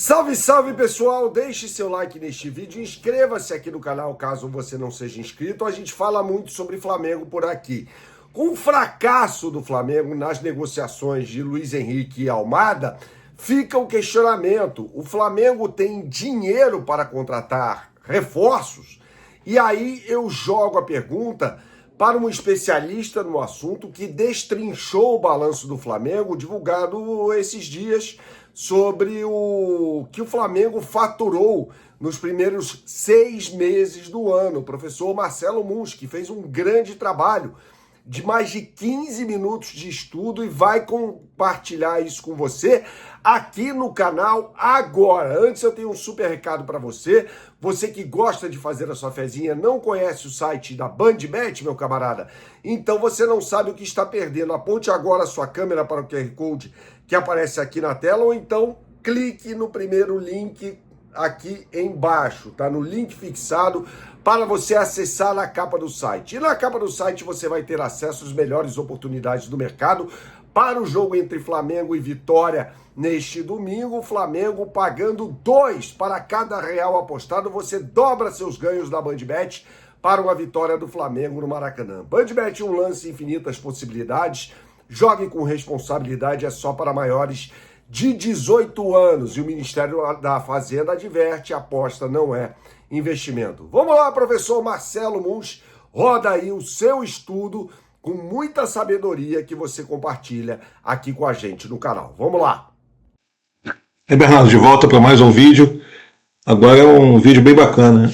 Salve, salve pessoal, deixe seu like neste vídeo, inscreva-se aqui no canal caso você não seja inscrito. A gente fala muito sobre Flamengo por aqui. Com o fracasso do Flamengo nas negociações de Luiz Henrique e Almada, fica o questionamento: o Flamengo tem dinheiro para contratar reforços? E aí eu jogo a pergunta para um especialista no assunto que destrinchou o balanço do Flamengo, divulgado esses dias, sobre o que o Flamengo faturou nos primeiros 6 meses do ano. O professor Marcelo Munch, que fez um grande trabalho de mais de 15 minutos de estudo e vai compartilhar isso com você aqui no canal agora. Antes eu tenho um super recado para você. Você que gosta de fazer a sua fezinha, não conhece o site da BandBet, meu camarada? Então você não sabe o que está perdendo. Aponte agora a sua câmera para o QR Code que aparece aqui na tela, ou então clique no primeiro link aqui embaixo, tá? No link fixado para você acessar na capa do site. E na capa do site você vai ter acesso às melhores oportunidades do mercado para o jogo entre Flamengo e Vitória neste domingo. O Flamengo pagando 2 para cada real apostado, você dobra seus ganhos da BandBet para uma vitória do Flamengo no Maracanã. BandBet, um lance, infinitas possibilidades. Jogue com responsabilidade, é só para maiores de 18 anos. E o Ministério da Fazenda adverte: aposta não é investimento. Vamos lá, professor Marcelo Munch, roda aí o seu estudo com muita sabedoria que você compartilha aqui com a gente no canal. Vamos lá. Bernardo, de volta para mais um vídeo. Agora é um vídeo bem bacana.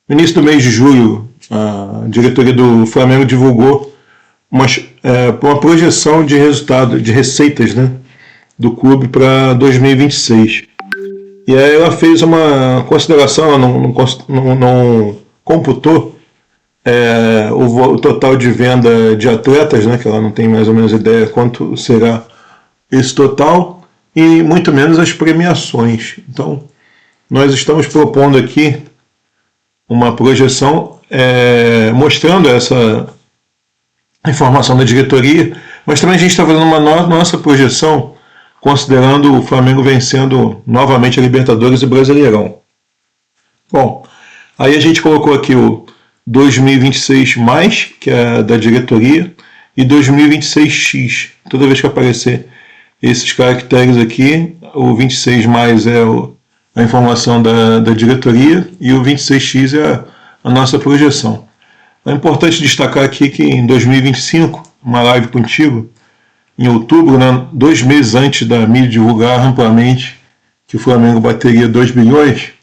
No início do mês de julho, a diretoria do Flamengo divulgou uma projeção de resultado, de receitas, né, do clube para 2026. E aí ela fez uma consideração, ela não computou o total de venda de atletas, né, que ela não tem mais ou menos ideia quanto será esse total, e muito menos as premiações. Então, nós estamos propondo aqui uma projeção mostrando essa informação da diretoria, mas também a gente está fazendo uma nossa projeção considerando o Flamengo vencendo novamente a Libertadores e o Brasileirão. Bom, aí a gente colocou aqui o 2026 mais, que é da diretoria, e 2026X. Toda vez que aparecer esses caracteres aqui, o 26 mais é a informação da diretoria e o 26X é a nossa projeção. É importante destacar aqui que em 2025, uma live contigo, em outubro, né, 2 meses antes da mídia divulgar amplamente que o Flamengo bateria 2 bilhões,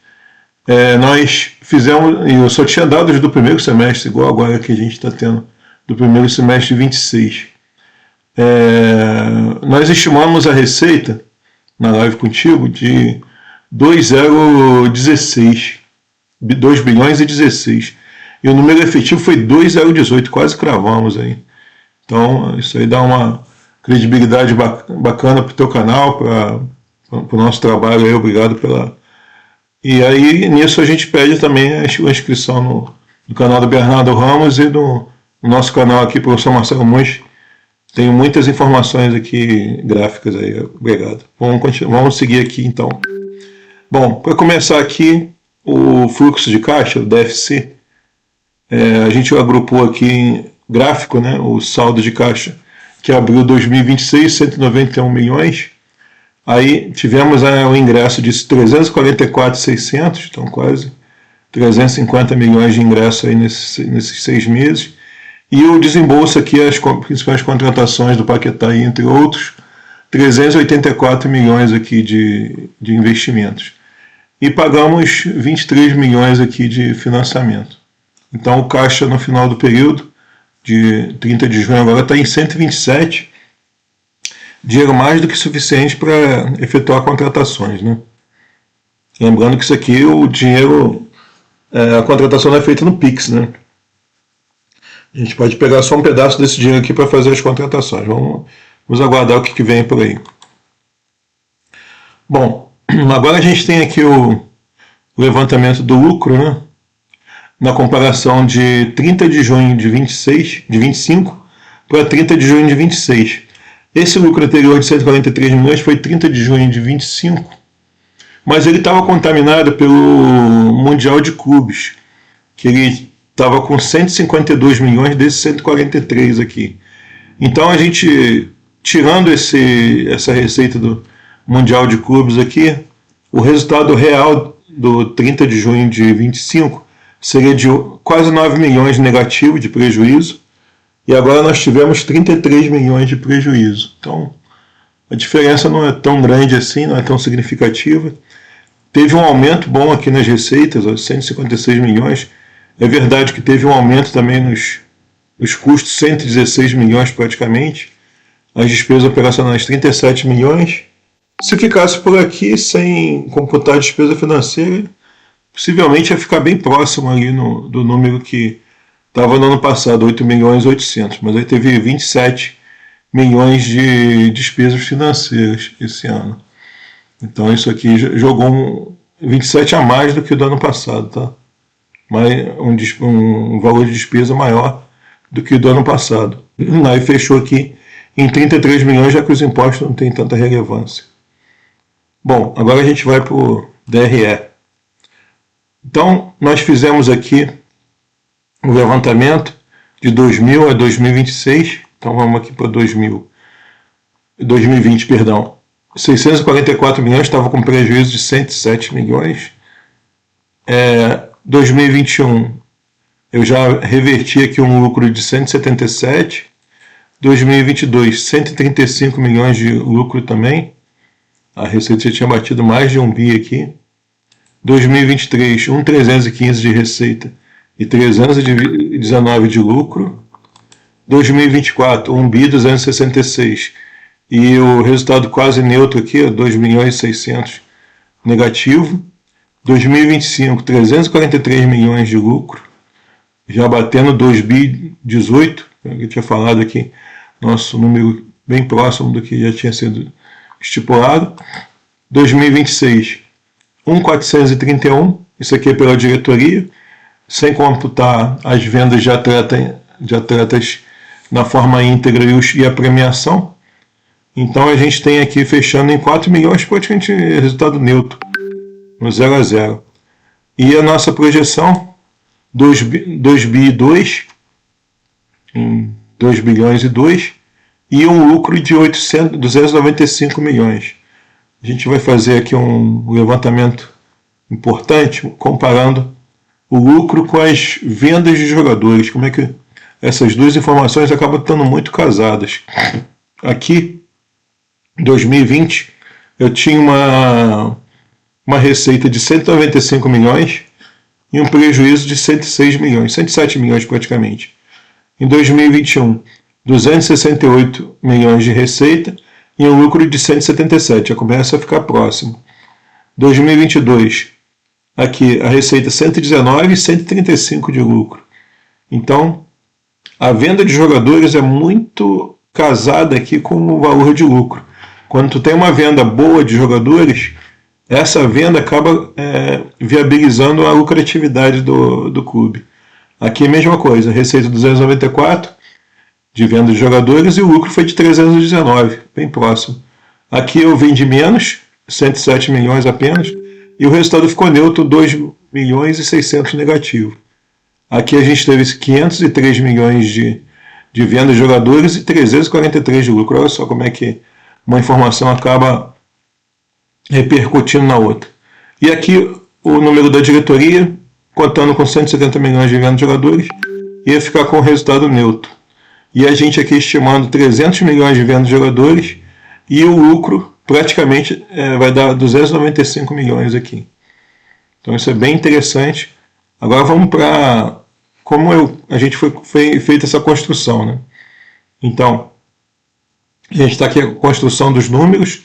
nós fizemos, e eu só tinha dados do primeiro semestre, igual agora que a gente está tendo, do primeiro semestre de 26. Nós estimamos a receita, na live contigo, de 2,016, 2 bilhões e 16. E o número efetivo foi 2,018, quase cravamos aí. Então, isso aí dá uma credibilidade bacana para o teu canal, para o nosso trabalho aí. Obrigado pela... E aí, nisso a gente pede também a inscrição no canal do Bernardo Ramos e no nosso canal aqui, professor Marcelo Munch. Tenho muitas informações aqui, gráficas aí. Obrigado. Vamos seguir aqui, então. Bom, para começar aqui, o fluxo de caixa, o DFC, a gente agrupou aqui em gráfico, né, o saldo de caixa que abriu 2026, 191 milhões. Aí tivemos o ingresso de 344,600, então quase 350 milhões de ingresso aí nesses 6 meses. E o desembolso aqui, as principais contratações do Paquetá, entre outros, 384 milhões aqui de investimentos. E pagamos 23 milhões aqui de financiamento. Então o caixa no final do período, de 30 de junho agora, está em 127, dinheiro mais do que suficiente para efetuar contratações, né? Lembrando que isso aqui, o dinheiro, a contratação não é feita no Pix, né? A gente pode pegar só um pedaço desse dinheiro aqui para fazer as contratações. Vamos aguardar o que vem por aí. Bom, agora a gente tem aqui o levantamento do lucro, né? Na comparação de 30 de junho de 25 para 30 de junho de 26. Esse lucro anterior de 143 milhões foi 30 de junho de 25, mas ele estava contaminado pelo Mundial de Clubes, que ele estava com 152 milhões desses 143 aqui. Então a gente, tirando essa receita do Mundial de Clubes aqui, o resultado real do 30 de junho de 25 seria de quase 9 milhões negativo de prejuízo, e agora nós tivemos 33 milhões de prejuízo. Então a diferença não é tão grande assim, não é tão significativa. Teve um aumento bom aqui nas receitas, 156 milhões. É verdade que teve um aumento também nos custos, 116 milhões praticamente. As despesas operacionais, 37 milhões. Se ficasse por aqui, sem computar a despesa financeira, possivelmente ia ficar bem próximo ali do número que estava no ano passado, 8 milhões e 800. Mas aí teve 27 milhões de despesas financeiras esse ano. Então isso aqui jogou 27 a mais do que o do ano passado, tá? Mas um valor de despesa maior do que o do ano passado. Aí fechou aqui em 33 milhões, já que os impostos não têm tanta relevância. Bom, agora a gente vai para o DRE. Então, nós fizemos aqui o levantamento de 2000 a 2026. Então, vamos aqui para 2020, perdão. 644 milhões, estava com prejuízo de 107 milhões. 2021, eu já reverti aqui um lucro de 177. 2022, 135 milhões de lucro também. A receita já tinha batido mais de 1 bi aqui. 2023, 1,315 de receita e 319 de lucro. 2024, 1 bi 266 e o resultado quase neutro aqui, 2 milhões e 600 negativo. 2025, 343 milhões de lucro, já batendo 2 bi 18, eu tinha falado aqui, nosso número bem próximo do que já tinha sido estipulado. 2026, 1,431, isso aqui é pela diretoria, sem computar as vendas de atletas na forma íntegra e a premiação. Então a gente tem aqui fechando em 4 milhões, praticamente resultado neutro, no 0 a 0. E a nossa projeção, 2 bi 2, em 2 bilhões e 2, e um lucro de 295 milhões. A gente vai fazer aqui um levantamento importante, comparando o lucro com as vendas de jogadores, como é que essas duas informações acabam estando muito casadas. Aqui, em 2020, eu tinha uma receita de 195 milhões e um prejuízo de 106 milhões, 107 milhões praticamente. Em 2021, 268 milhões de receita e um lucro de 177, já começa a ficar próximo. 2022, aqui a receita 119 e 135 de lucro. Então, a venda de jogadores é muito casada aqui com o valor de lucro. Quando tu tem uma venda boa de jogadores, essa venda acaba viabilizando a lucratividade do clube. Aqui é a mesma coisa, receita 294 de venda de jogadores e o lucro foi de 319, bem próximo. Aqui eu vendi menos, 107 milhões apenas, e o resultado ficou neutro, 2 milhões e 600 negativo. Aqui a gente teve 503 milhões de venda de jogadores e 343 de lucro. Olha só como é que uma informação acaba repercutindo na outra. E aqui o número da diretoria, contando com 170 milhões de venda de jogadores, ia ficar com o resultado neutro. E a gente aqui estimando 300 milhões de venda de jogadores e o lucro praticamente vai dar 295 milhões aqui. Então isso é bem interessante. Agora vamos para como a gente foi feita essa construção, né? Então, a gente está aqui a construção dos números,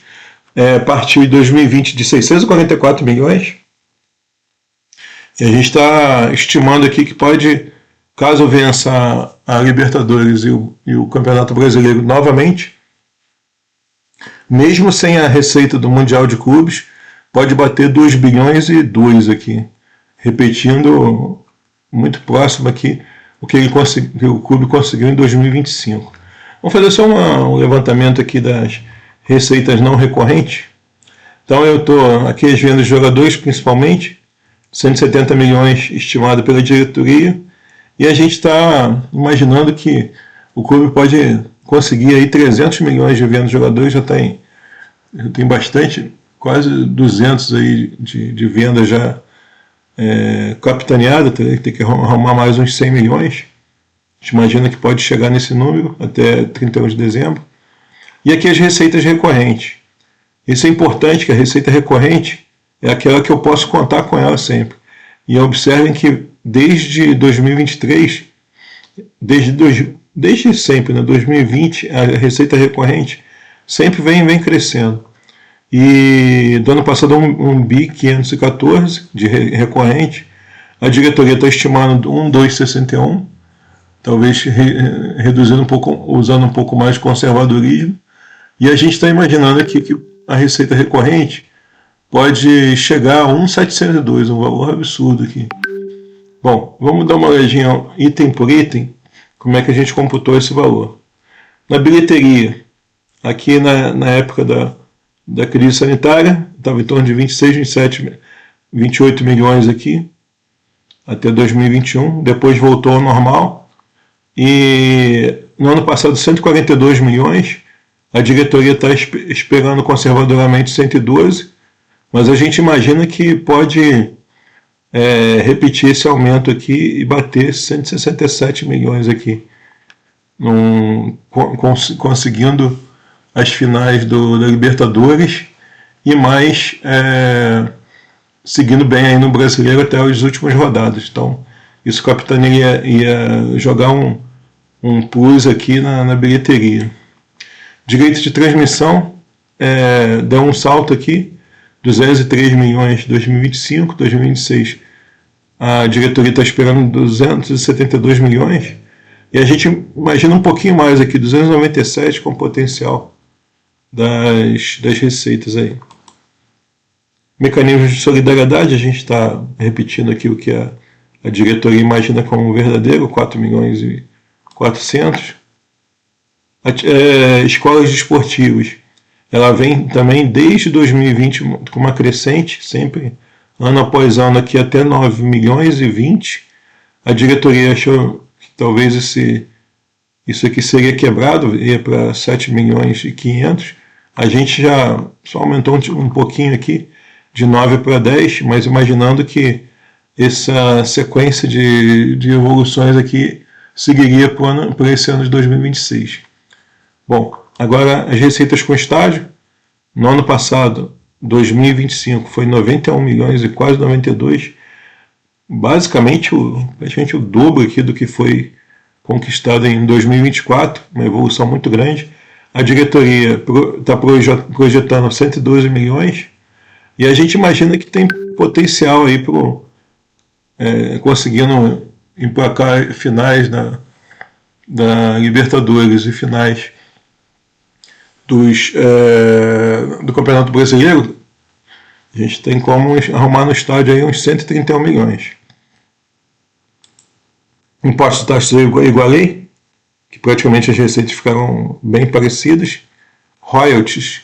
partiu em 2020 de 644 milhões, e a gente está estimando aqui que pode, caso vença a Libertadores e o Campeonato Brasileiro novamente, mesmo sem a receita do Mundial de Clubes, pode bater 2 bilhões e 2 aqui, repetindo muito próximo aqui o que o clube conseguiu em 2025. Vamos fazer só um levantamento aqui das receitas não recorrentes. Então eu estou aqui as vendas de jogadores principalmente, 170 milhões estimado pela diretoria, e a gente está imaginando que o clube pode conseguir aí 300 milhões de vendas de jogadores, já tem bastante, quase 200 aí de venda já capitaneada, tem que arrumar mais uns 100 milhões. A gente imagina que pode chegar nesse número até 31 de dezembro. E aqui as receitas recorrentes. Isso é importante, que a receita recorrente é aquela que eu posso contar com ela sempre. E observem que desde 2023, desde sempre, né, 2020, a receita recorrente sempre vem crescendo. E do ano passado 1.514 de recorrente, a diretoria está estimando 1.261, talvez reduzindo um pouco, usando um pouco mais de conservadorismo. E a gente está imaginando aqui que a receita recorrente pode chegar a 1.702, um valor absurdo aqui. Bom, vamos dar uma olhadinha item por item, como é que a gente computou esse valor. Na bilheteria, aqui na época da crise sanitária, estava em torno de 26, 27, 28 milhões aqui, até 2021, depois voltou ao normal, e no ano passado 142 milhões, a diretoria está esperando conservadoramente 112, mas a gente imagina que pode repetir esse aumento aqui e bater 167 milhões aqui, conseguindo as finais da Libertadores e mais seguindo bem aí no Brasileiro até as últimas rodadas. Então, isso o Capitania ia jogar um plus aqui na bilheteria. Direitos de transmissão, deu um salto aqui, 203 milhões em 2025, 2026 a diretoria está esperando 272 milhões, e a gente imagina um pouquinho mais aqui, 297 com potencial das receitas aí. Mecanismos de solidariedade, a gente está repetindo aqui o que a diretoria imagina como verdadeiro, 4 milhões e 400. Escolas desportivas, ela vem também desde 2020 com uma crescente, sempre ano após ano aqui até 9 milhões e 20. A diretoria achou que talvez isso aqui seria quebrado, ia para 7 milhões e 500. A gente já só aumentou um pouquinho aqui, de 9 para 10, mas imaginando que essa sequência de evoluções aqui seguiria para esse ano de 2026. Bom, agora as receitas com estádio. No ano passado, 2025, foi 91 milhões e quase 92. Basicamente, praticamente o dobro aqui do que foi conquistado em 2024, uma evolução muito grande. A diretoria está projetando 112 milhões e a gente imagina que tem potencial aí para conseguindo emplacar finais da Libertadores e finais do Campeonato Brasileiro. A gente tem como arrumar no estádio aí uns 131 milhões. Impostos de taxas eu igualei, que praticamente as receitas ficaram bem parecidas. Royalties,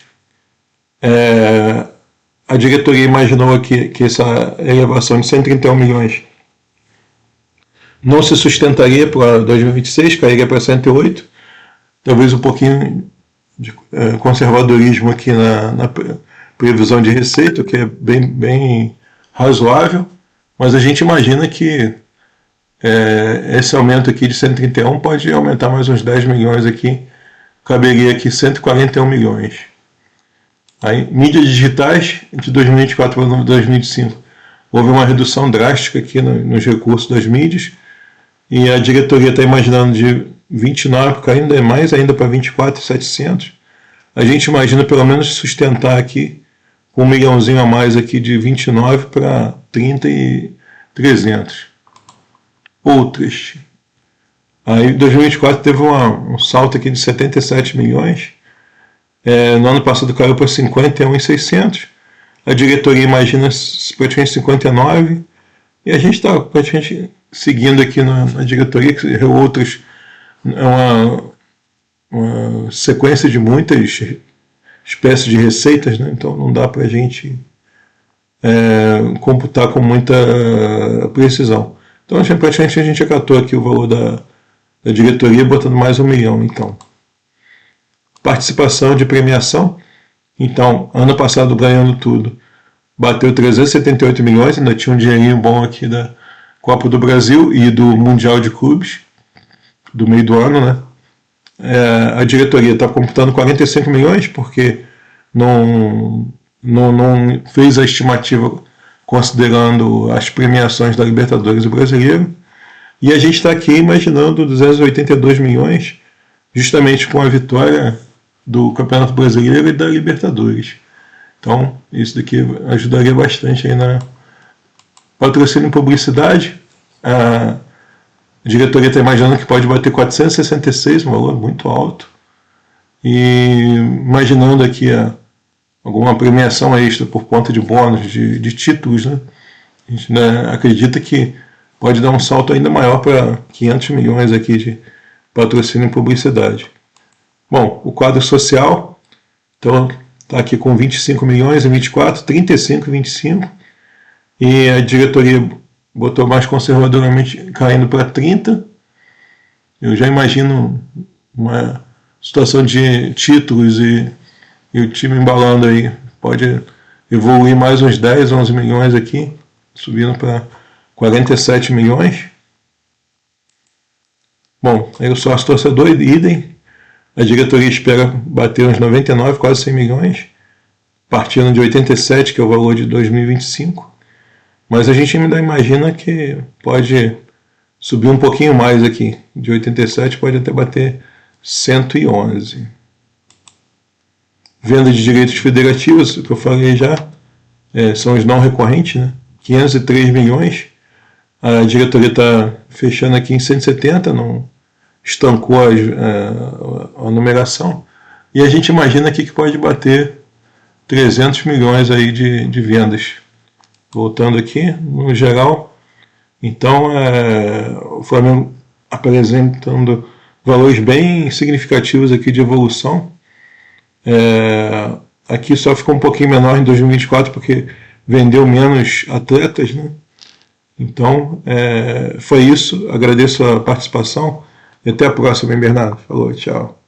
a diretoria imaginou aqui que essa elevação de 131 milhões não se sustentaria para 2026, cairia para 108, talvez um pouquinho de conservadorismo aqui na previsão de receita, que é bem razoável, mas a gente imagina que esse aumento aqui de 131 pode aumentar mais uns 10 milhões aqui, caberia aqui 141 milhões. Aí, mídias digitais, de 2024 para 2025, houve uma redução drástica aqui nos recursos das mídias, e a diretoria está imaginando de 29, caindo mais ainda para 24.700. A gente imagina pelo menos sustentar aqui com 1 milhãozinho a mais aqui de 29 para 30.300. Outras. Aí 2024 teve um salto aqui de 77 milhões. No ano passado caiu para 51.600. A diretoria imagina praticamente 59. E a gente está praticamente seguindo aqui na diretoria, que outros uma sequência de muitas espécies de receitas, né? Então não dá para a gente computar com muita precisão. Então praticamente a gente acatou aqui o valor da diretoria botando mais R$1 milhão. Então, participação de premiação. Então, ano passado ganhando tudo, bateu 378 milhões, ainda tinha um dinheirinho bom aqui da Copa do Brasil e do Mundial de Clubes, do meio do ano, né? A diretoria está computando 45 milhões, porque não fez a estimativa considerando as premiações da Libertadores e Brasileiro. E a gente está aqui imaginando 282 milhões, justamente com a vitória do Campeonato Brasileiro e da Libertadores. Então, isso daqui ajudaria bastante aí na patrocínio e publicidade. A diretoria está imaginando que pode bater 466, um valor muito alto. E imaginando aqui alguma premiação extra por conta de bônus, de títulos, né? A gente acredita que pode dar um salto ainda maior para 500 milhões aqui de patrocínio e publicidade. Bom, o quadro social, então está aqui com 25 milhões em 24, 35 em 25, e a diretoria botou mais conservadoramente caindo para 30. Eu já imagino uma situação de títulos e o time embalando aí, pode evoluir mais uns 10, 11 milhões aqui, subindo para 47 milhões. Bom, aí o sócio torcedor, idem. A diretoria espera bater uns 99, quase 100 milhões, partindo de 87, que é o valor de 2025. Mas a gente ainda imagina que pode subir um pouquinho mais aqui. De 87 pode até bater 111. Venda de direitos federativos, o que eu falei já, são os não recorrentes, né? 503 milhões. A diretoria está fechando aqui em 170, não estancou a numeração. E a gente imagina aqui que pode bater 300 milhões aí de vendas. Voltando aqui, no geral, então o Flamengo apresentando valores bem significativos aqui de evolução. Aqui só ficou um pouquinho menor em 2024 porque vendeu menos atletas, né? Então, foi isso. Agradeço a participação e até a próxima, hein, Bernardo? Falou, tchau.